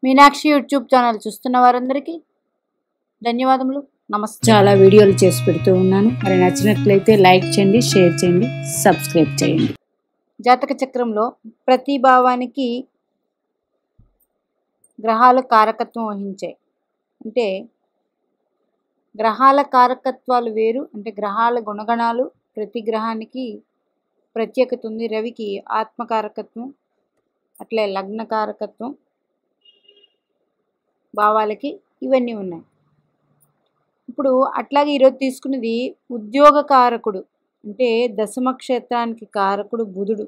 Meenakshi YouTube channel చూస్తున్న వారందరికీ ధన్యవాదములు. నమస్తే. చాలా వీడియోలు చేసి పెడుతూ ఉన్నాను. మరి నచ్చినట్లయితే లైక్ చేయండి, షేర్ చేయండి, సబ్స్క్రైబ్ చేయండి. జాతక చక్రంలో ప్రతి భావానికి గ్రహాలు కారకత్వం వహించాయి. అంటే గ్రహాల కారకత్వాలు వేరు. అంటే గ్రహాల గుణగణాలు ప్రతి గ్రహానికి ప్రత్యేకత ఉంది. రవికి ఆత్మకారకత్వం, అట్లే లగ్న కారకత్వం, భావాలకి ఇవన్నీ ఉన్నాయి. ఇప్పుడు అట్లాగే ఈరోజు తీసుకున్నది ఉద్యోగ కారకుడు. అంటే దశమ క్షేత్రానికి కారకుడు బుధుడు.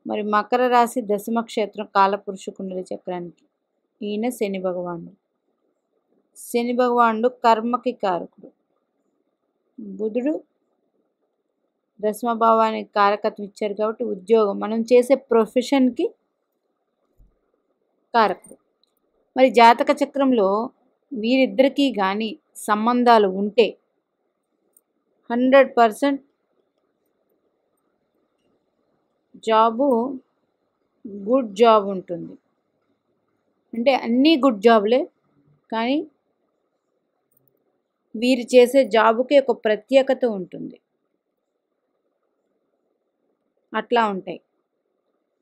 మరి మకర రాశి దశమ క్షేత్రం కాలపురుష కుండలి చక్రానికి ఈయన శని భగవానుడు. శని భగవానుడు కర్మకి కారకుడు. బుధుడు దశమ భావానికి కారకత్వం ఇచ్చారు కాబట్టి ఉద్యోగం, మనం చేసే ప్రొఫెషన్కి కారకుడు. మరి జాతక చక్రంలో వీరిద్దరికీ కానీ సంబంధాలు ఉంటే 100% జాబు గుడ్ జాబ్ ఉంటుంది. అంటే అన్నీ గుడ్ జాబులే, కానీ వీరు చేసే జాబుకి ఒక ప్రత్యేకత ఉంటుంది. అట్లా ఉంటాయి.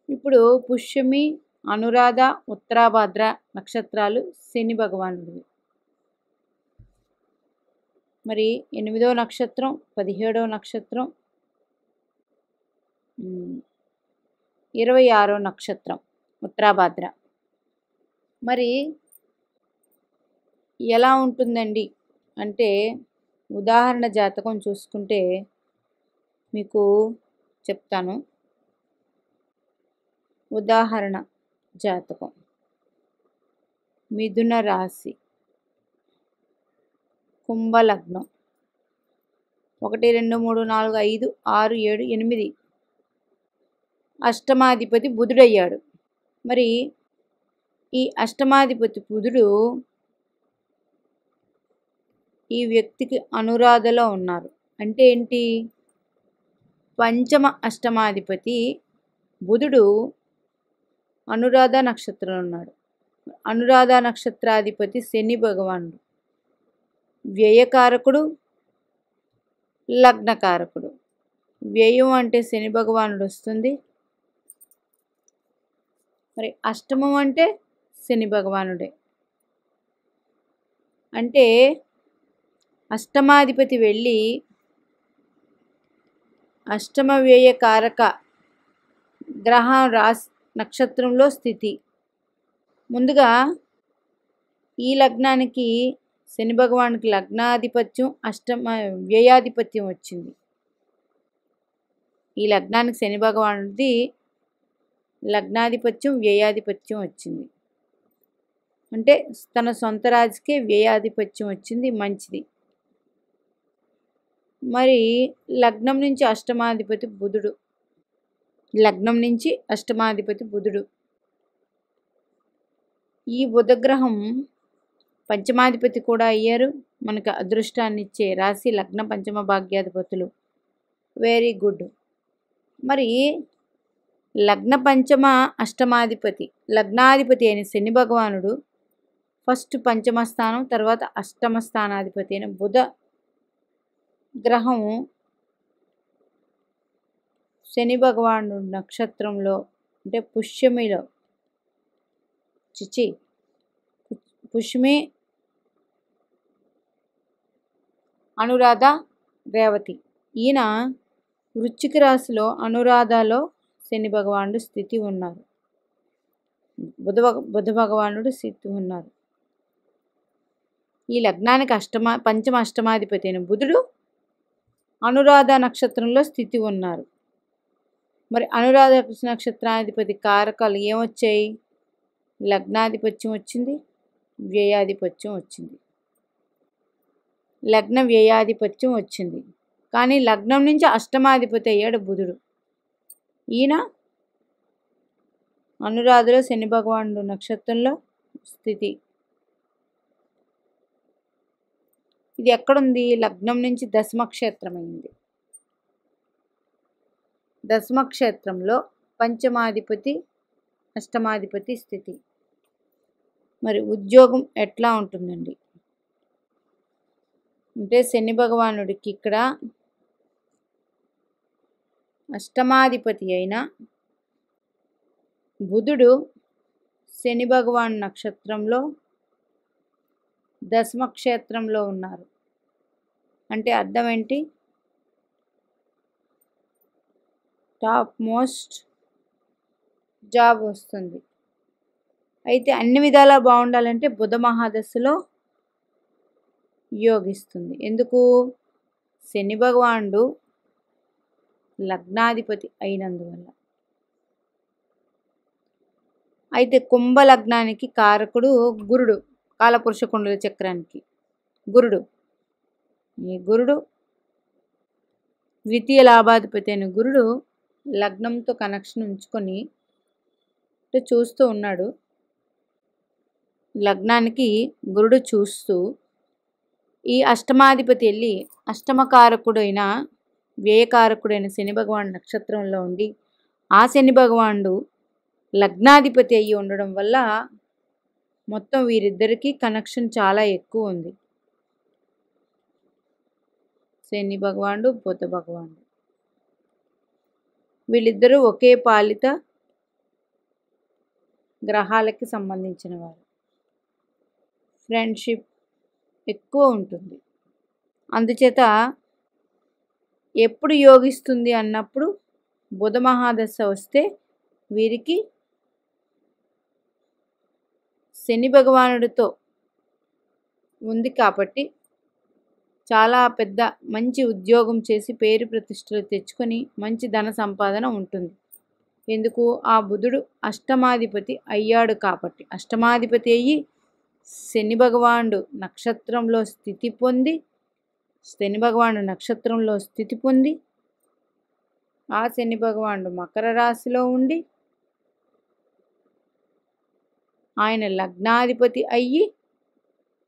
ఇప్పుడు పుష్యమి, అనురాధ, ఉత్తరాభాద్ర నక్షత్రాలు శని భగవానుడివి. మరి 8వ నక్షత్రం, 17వ నక్షత్రం, 26వ నక్షత్రం ఉత్తరాభాద్ర. మరి ఎలా ఉంటుందండి అంటే ఉదాహరణ జాతకం చూసుకుంటే మీకు చెప్తాను. ఉదాహరణ జాతకం మిథున రాశి, కుంభలగ్నం, 1 2 3 4 5 6 7 8 అష్టమాధిపతి బుధుడయ్యాడు. మరి ఈ అష్టమాధిపతి బుధుడు ఈ వ్యక్తికి అనురాధలో ఉన్నారు. అంటే ఏంటి? పంచమ అష్టమాధిపతి బుధుడు అనురాధ నక్షత్రంలో ఉన్నాడు. అనురాధ నక్షత్రాధిపతి శని భగవానుడు, వ్యయకారకుడు, లగ్నకారకుడు. వ్యయం అంటే శని భగవానుడు వస్తుంది. మరి అష్టమం అంటే శని భగవానుడే. అంటే అష్టమాధిపతి వెళ్ళి అష్టమ వ్యయ కారక గ్రహం రాశి నక్షత్రంలో స్థితి. ముందుగా ఈ లగ్నానికి శని భగవానికి లగ్నాధిపత్యం, అష్టమ వ్యయాధిపత్యం వచ్చింది. ఈ లగ్నానికి శని భగవానుడిది లగ్నాధిపత్యం, వ్యయాధిపత్యం వచ్చింది. అంటే తన సొంత రాశికే వ్యయాధిపత్యం వచ్చింది, మంచిది. మరి లగ్నం నుంచి అష్టమాధిపతి బుధుడు, లగ్నం నుంచి అష్టమాధిపతి బుధుడు. ఈ బుధగ్రహం పంచమాధిపతి కూడా అయ్యారు. మనకు అదృష్టాన్ని ఇచ్చే రాశి లగ్న పంచమ భాగ్యాధిపతులు. Very good. మరి లగ్న పంచమ అష్టమాధిపతి, లగ్నాధిపతి అయిన శని భగవానుడు ఫస్ట్ పంచమ స్థానం, తర్వాత అష్టమ స్థానాధిపతి అయిన బుధ గ్రహం శని భగవానుడు నక్షత్రంలో అంటే పుష్యమిలో, పుష్యమి, అనురాధ, రేవతి. ఈయన వృశ్చిక రాశిలో అనురాధలో శని భగవానుడు స్థితి ఉన్నారు. బుధ భగవానుడు స్థితి ఉన్నారు. ఈ లగ్నానికి పంచమ అష్టమాధిపతి అయిన బుధుడు అనురాధ నక్షత్రంలో స్థితి ఉన్నారు. మరి అనురాధ నక్షత్రాధిపతి కారకాలు ఏమొచ్చాయి? లగ్నాధిపత్యం వచ్చింది, వ్యయాధిపత్యం వచ్చింది. లగ్న వ్యయాధిపత్యం వచ్చింది. కానీ లగ్నం నుంచి అష్టమాధిపతి అయ్యాడు బుధుడు. ఈయన అనురాధలో శని భగవానుడు నక్షత్రంలో స్థితి. ఇది ఎక్కడుంది? లగ్నం నుంచి దశమ క్షేత్రం అయింది. దశమ క్షేత్రంలో పంచమాధిపతి అష్టమాధిపతి స్థితి. మరి ఉద్యోగం ఎట్లా ఉంటుందండి అంటే శని భగవానుడికి ఇక్కడ అష్టమాధిపతి అయిన బుధుడు శని భగవాన్ నక్షత్రంలో దశమ క్షేత్రంలో ఉన్నారు. అంటే అర్థం ఏంటి? టాప్ మోస్ట్ జాబ్ వస్తుంది. అయితే అన్ని విధాలా బాగుండాలంటే బుధ మహాదశలో యోగిస్తుంది. ఎందుకు? శని భగవానుడు లగ్నాధిపతి అయినందువల్ల. అయితే కుంభ లగ్నానికి కారకుడు గురుడు, కాలపురుష కుండల చక్రానికి గురుడు. ఈ గురుడు ద్వితీయ లాభాధిపతి అయిన గురుడు లగ్నంతో కనెక్షన్ ఉంచుకొని చూస్తూ ఉన్నాడు. లగ్నానికి గురుడు చూస్తూ ఈ అష్టమాధిపతి వెళ్ళి అష్టమకారకుడైన వ్యయకారకుడైన శని భగవాన్ నక్షత్రంలో ఉండి ఆ శని భగవానుడు లగ్నాధిపతి అయ్యి ఉండడం వల్ల మొత్తం వీరిద్దరికీ కనెక్షన్ చాలా ఎక్కువ ఉంది. శని భగవానుడు బుధ భగవానుడు వీళ్ళిద్దరూ ఒకే పాలిత గ్రహాలకి సంబంధించిన వారు. ఫ్రెండ్షిప్ ఎక్కువ ఉంటుంది. అందుచేత ఎప్పుడు యోగిస్తుంది అన్నప్పుడు బుధ మహాదశ వస్తే వీరికి శని భగవానుడితో ఉంది కాబట్టి చాలా పెద్ద మంచి ఉద్యోగం చేసి పేరు ప్రతిష్టలు తెచ్చుకొని మంచి ధన సంపాదన ఉంటుంది. ఎందుకు? ఆ బుధుడు అష్టమాధిపతి అయ్యాడు కాబట్టి. అష్టమాధిపతి అయ్యి శని భగవానుడు నక్షత్రంలో స్థితి పొంది ఆ శని భగవానుడు మకర రాశిలో ఉండి ఆయన లగ్నాధిపతి అయ్యి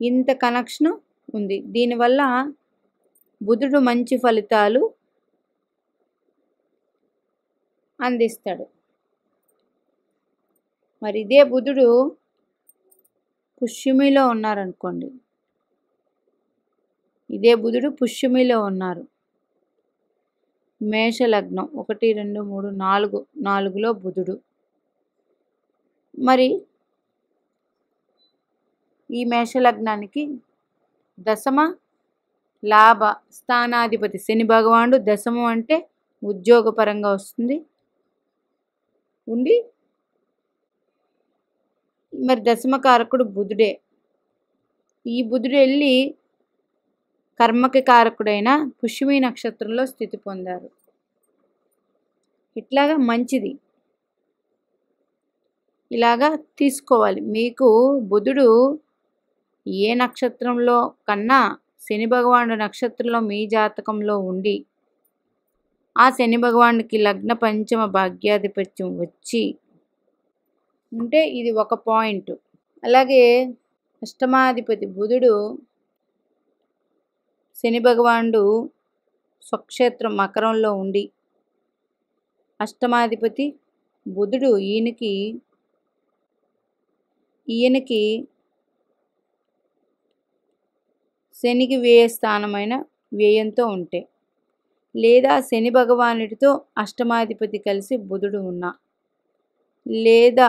ఇంత కనెక్షన్ ఉంది. దీనివల్ల బుధుడు మంచి ఫలితాలు అందిస్తాడు. మరి ఇదే బుధుడు పుష్యమిలో ఉన్నారనుకోండి, ఇదే బుధుడు పుష్యమిలో ఉన్నారు, మేష లగ్నం 1, 2, 3, 4 4లో బుధుడు. మరి ఈ మేష లగ్నానికి దశమ లాభ స్థానాధిపతి శని భగవానుడు. దశమం అంటే ఉద్యోగపరంగా వస్తుంది ఉండి, మరి దశమకారకుడు బుధుడే. ఈ బుధుడు వెళ్ళి కర్మకి కారకుడైన పుష్యమి నక్షత్రంలో స్థితి పొందారు. ఇట్లాగా మంచిది, ఇలాగా తీసుకోవాలి. మీకు బుధుడు ఏ నక్షత్రంలో కన్నా శని భగవానుడు నక్షత్రంలో మీ జాతకంలో ఉండి ఆ శని భగవానుడికి లగ్న పంచమ భాగ్యాధిపత్యం వచ్చి ఉంటే ఇది ఒక పాయింట్. అలాగే అష్టమాధిపతి బుధుడు శని భగవానుడు స్వక్షేత్రం మకరంలో ఉండి అష్టమాధిపతి బుధుడు ఈయనకి శనికి వ్యయ స్థానమైన వ్యయంతో ఉంటే, లేదా శని భగవానుడితో అష్టమాధిపతి కలిసి బుధుడు ఉన్నా, లేదా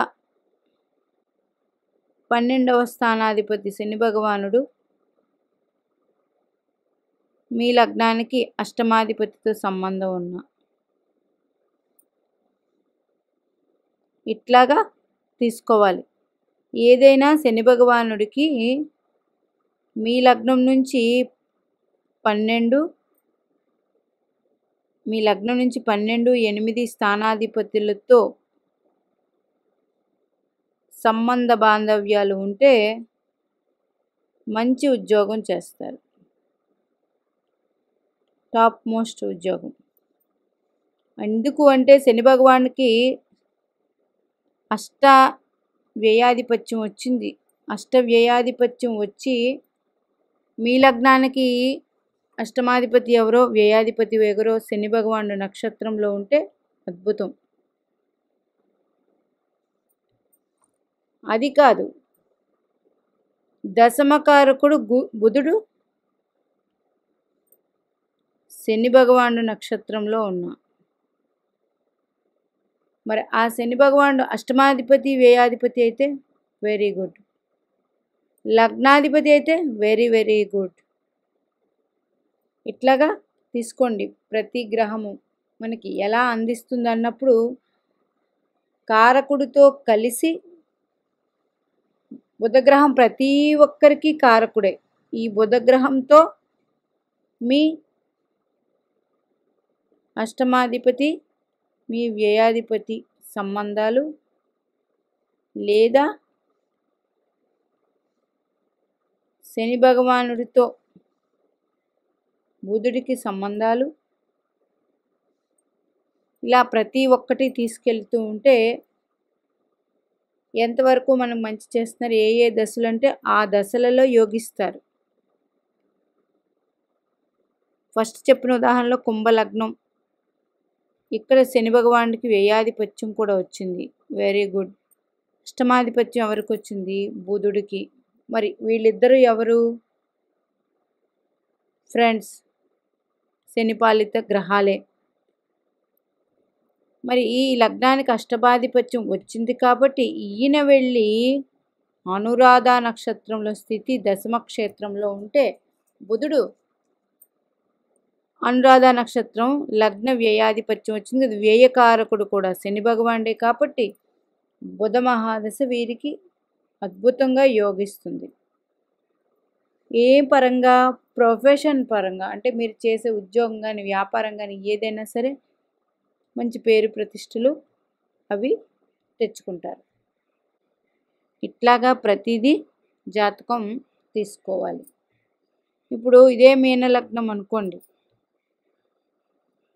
12వ స్థానాధిపతి శని భగవానుడు మీ లగ్నానికి అష్టమాధిపతితో సంబంధం ఉన్న, ఇట్లాగా తీసుకోవాలి. ఏదైనా శని భగవానుడికి మీ లగ్నం నుంచి 12 8 స్థానాధిపతులతో సంబంధ బాంధవ్యాలు ఉంటే మంచి ఉద్యోగం చేస్తారు, టాప్ మోస్ట్ ఉద్యోగం. ఎందుకు అంటే శని భగవానుడికి అష్ట వ్యయాధిపత్యం వచ్చింది. అష్ట వ్యయాధిపత్యం వచ్చి మీ లగ్నానికి అష్టమాధిపతి ఎవరో వ్యయాధిపతి ఎవరో శని భగవానుడు నక్షత్రంలో ఉంటే అద్భుతం. అది కాదు, దశమకారకుడు బుధుడు శని భగవానుడు నక్షత్రంలో ఉన్నా, మరి ఆ శని భగవానుడు అష్టమాధిపతి వ్యయాధిపతి అయితే వెరీ గుడ్, లగ్నాధిపతి అయితే వెరీ వెరీ గుడ్. ఇట్లాగా తీసుకోండి. ప్రతి గ్రహము మనకి ఎలా అందిస్తుంది అన్నప్పుడు కారకుడితో కలిసి, బుధగ్రహం ప్రతి ఒక్కరికి కారకుడే. ఈ బుధగ్రహంతో మీ అష్టమాధిపతి, మీ వ్యయాధిపతి సంబంధాలు, లేదా శని భగవానుడితో బుధుడికి సంబంధాలు, ఇలా ప్రతి ఒక్కటి తీసుకెళ్తూ ఉంటే ఎంతవరకు మనం మంచి చేస్తున్నారు, ఏ ఏ దశలు అంటే ఆ దశలలో యోగిస్తారు. ఫస్ట్ చెప్పిన ఉదాహరణలో కుంభలగ్నం, ఇక్కడ శని భగవానుడికి వ్యయాధిపత్యం కూడా వచ్చింది, వెరీ గుడ్. అష్టమాధిపత్యం ఎవరికి వచ్చింది, బుధుడికి. మరి వీళ్ళిద్దరూ ఎవరు, ఫ్రెండ్స్, శనిపాలిత గ్రహాలే. మరి ఈ లగ్నానికి అష్టమాధిపత్యం వచ్చింది కాబట్టి ఈయన వెళ్ళి అనురాధ నక్షత్రంలో స్థితి దశమ క్షేత్రంలో ఉంటే, బుధుడు అనురాధ నక్షత్రం లగ్న వ్యయాధిపత్యం వచ్చింది, అది వ్యయకారకుడు కూడా శని భగవానుడే కాబట్టి బుధ మహాదశ వీరికి అద్భుతంగా యోగిస్తుంది. ఏ పరంగా, ప్రొఫెషన్ పరంగా, అంటే మీరు చేసే ఉద్యోగం కానీ వ్యాపారం కానీ ఏదైనా సరే మంచి పేరు ప్రతిష్టలు అవి తెచ్చుకుంటారు. ఇట్లాగా ప్రతిదీ జాతకం తీసుకోవాలి. ఇప్పుడు ఇదే మీన లగ్నం అనుకోండి,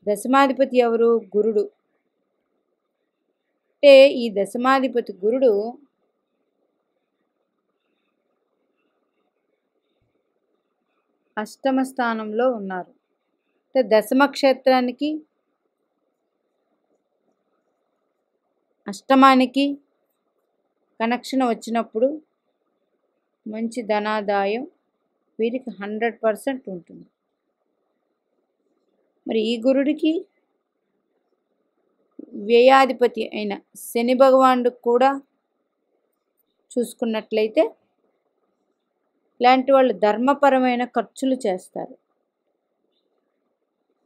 దశమాధిపతి ఎవరు, గురుడు. అంటే ఈ దశమాధిపతి గురుడు అష్టమ స్థానంలో ఉన్నారు. అంటే దశమ క్షేత్రానికి అష్టమానికి కనెక్షన్ వచ్చినప్పుడు మంచి ధనాదాయం వీరికి 100% ఉంటుంది. మరి ఈ గురుడికి వ్యయాధిపతి అయిన శని భగవానుడు కూడా చూసుకున్నట్లయితే ఇలాంటి వాళ్ళు ధర్మపరమైన ఖర్చులు చేస్తారు.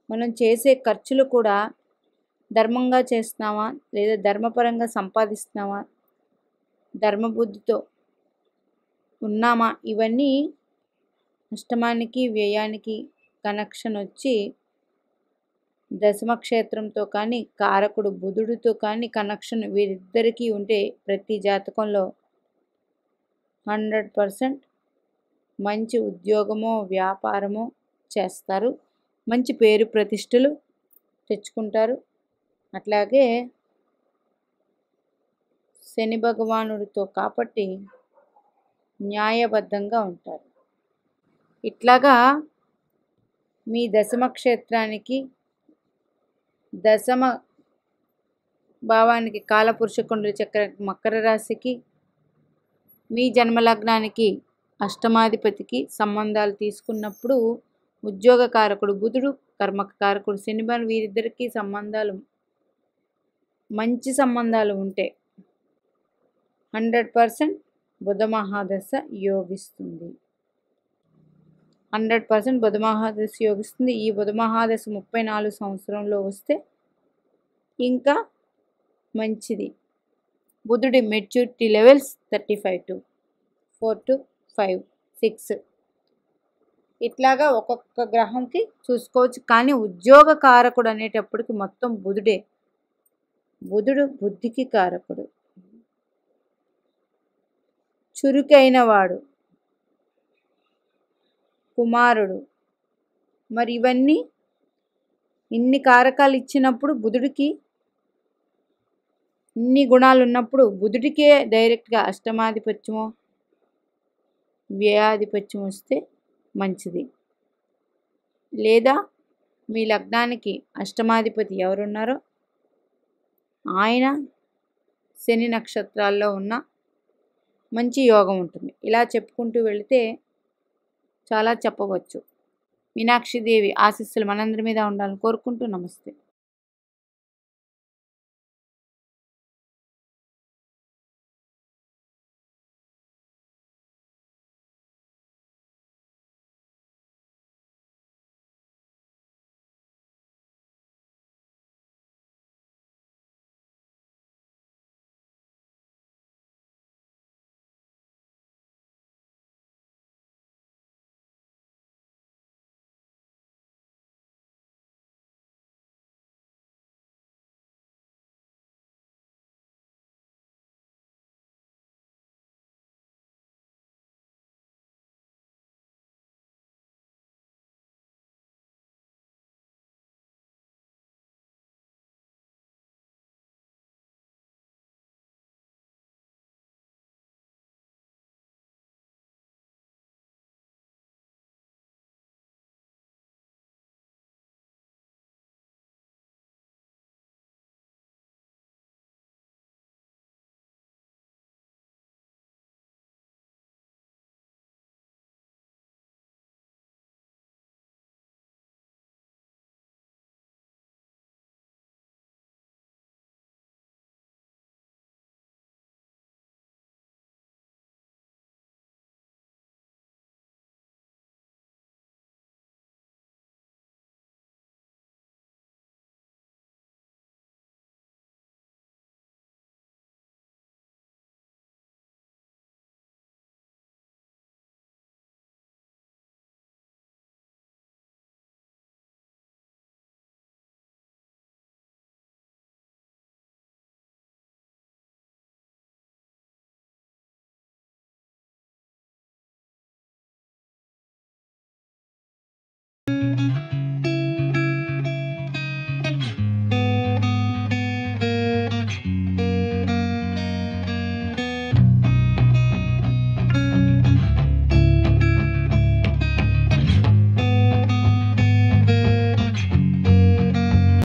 మనం చేసే ఖర్చులు కూడా ధర్మంగా చేస్తున్నామా, లేదా ధర్మపరంగా సంపాదిస్తున్నామా, ధర్మబుద్ధితో ఉన్నామా, ఇవన్నీ అష్టమానికి వ్యయానికి కనెక్షన్ వచ్చి దశమ క్షేత్రంతో కానీ కారకుడు బుధుడితో కానీ కనెక్షన్ వీరిద్దరికీ ఉంటే ప్రతి జాతకంలో 100% మంచి ఉద్యోగమో వ్యాపారమో చేస్తారు, మంచి పేరు ప్రతిష్టలు తెచ్చుకుంటారు. అట్లాగే శని భగవానుడితో కాబట్టి న్యాయబద్ధంగా ఉంటారు. ఇట్లాగా మీ దశమ క్షేత్రానికి, దశమ భావానికి, కాలపురుష కుండలి చక్రానికి, మకర రాశికి, మీ జన్మలగ్నానికి అష్టమాధిపతికి సంబంధాలు తీసుకున్నప్పుడు ఉద్యోగకారకుడు బుధుడు, కర్మకారకుడు శని వీరిద్దరికీ సంబంధాలు, మంచి సంబంధాలు ఉంటే 100% బుధ మహాదశ యోగిస్తుంది. 100% బుధ మహాదశ యోగిస్తుంది. ఈ బుధ మహాదశ 34 సంవత్సరంలో వస్తే ఇంకా మంచిది. బుధుడి మెచ్యూరిటీ లెవెల్స్ 35 to 4 to 5, 6 ఇట్లాగా ఒక్కొక్క గ్రహంకి చూసుకోవచ్చు. కానీ ఉద్యోగ కారకుడు అనేటప్పటికి మొత్తం బుధుడే. బుధుడు బుద్ధికి కారకుడు, చురుకైన వాడు, కుమారుడు. మరి ఇవన్నీ ఇన్ని కారకాలు ఇచ్చినప్పుడు బుధుడికి ఇన్ని గుణాలు ఉన్నప్పుడు బుధుడికే డైరెక్ట్గా అష్టమాధిపత్యమో వ్యయాధిపత్యం వస్తే మంచిది. లేదా మీ లగ్నానికి అష్టమాధిపతి ఎవరున్నారో ఆయన శని నక్షత్రాల్లో ఉన్న మంచి యోగం ఉంటుంది. ఇలా చెప్పుకుంటూ వెళితే చాలా చెప్పవచ్చు. మీనాక్షిదేవి ఆశీస్సులు మనందరి మీద ఉండాలని కోరుకుంటూ నమస్తే.